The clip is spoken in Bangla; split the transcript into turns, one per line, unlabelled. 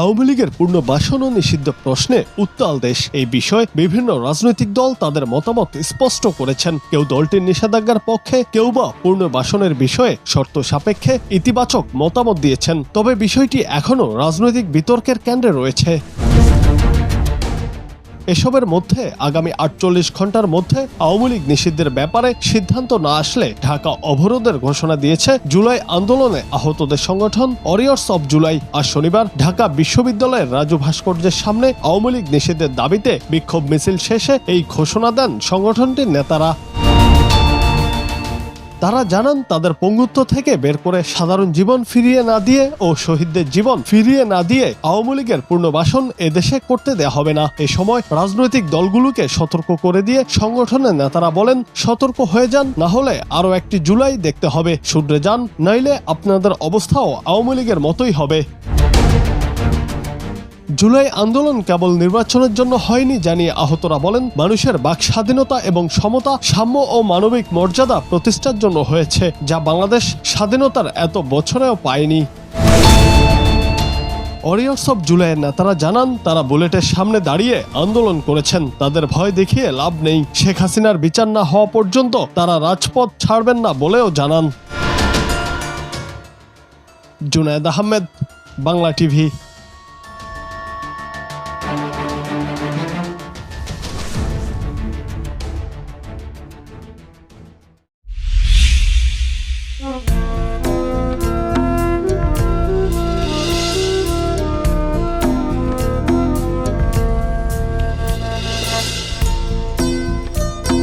আওয়ামী লীগের পুনর্বাসন ও নিষিদ্ধ প্রশ্নে উত্তাল দেশ। এই বিষয়ে বিভিন্ন রাজনৈতিক দল তাদের মতামত স্পষ্ট করেছেন। কেউ দলটির নিষেধাজ্ঞার পক্ষে, কেউ বা পুনর্বাসনের বিষয়ে শর্ত সাপেক্ষে ইতিবাচক মতামত দিয়েছেন। তবে বিষয়টি এখনও রাজনৈতিক বিতর্কের কেন্দ্রে রয়েছে। এসবের মধ্যে আগামী ৪৮ ঘন্টার মধ্যে আওয়ামী লীগ নিষিদ্ধের ব্যাপারে সিদ্ধান্ত না আসলে ঢাকা অবরোধের ঘোষণা দিয়েছে জুলাই আন্দোলনে আহতদের সংগঠন ওয়ারিয়র্স অব জুলাই। আজ শনিবার ঢাকা বিশ্ববিদ্যালয়ের রাজু ভাস্কর্যের সামনে আওয়ামী লীগ নিষিদ্ধের দাবিতে বিক্ষোভ মিছিল শেষে এই ঘোষণা দেন সংগঠনটির নেতারা। তারা জানান, তাদের পঙ্গুত্ব থেকে বের করে সাধারণ জীবন ফিরিয়ে না দিয়ে ও শহীদদের জীবন ফিরিয়ে না দিয়ে আওয়ামী লীগের পুনর্বাসন এদেশে করতে দেয়া হবে না। এ সময় রাজনৈতিক দলগুলোকে সতর্ক করে দিয়ে সংগঠনের নেতারা বলেন, সতর্ক হয়ে যান, না হলে আরও একটি জুলাই দেখতে হবে। শুধরে যান, নইলে আপনাদের অবস্থাও আওয়ামী লীগের মতোই হবে। জুলাই আন্দোলন কেবল নির্বাচনের জন্য হয়নি জানিয়ে আহতরা বলেন, মানুষের বাক স্বাধীনতা এবং সমতা, সাম্য ও মানবিক মর্যাদা প্রতিষ্ঠার জন্য হয়েছে, যা বাংলাদেশ স্বাধীনতার এত বছরেও পায়নি। ওয়ারিয়র্স অব জুলাইয়ের নেতারা জানান, তারা বুলেটের সামনে দাঁড়িয়ে আন্দোলন করেছেন। তাদের ভয় দেখিয়ে লাভ নেই। শেখ হাসিনার বিচার না হওয়া পর্যন্ত তারা রাজপথ ছাড়বেন না বলেও জানান। জুনায়েদ আহমেদ, বাংলা টিভি।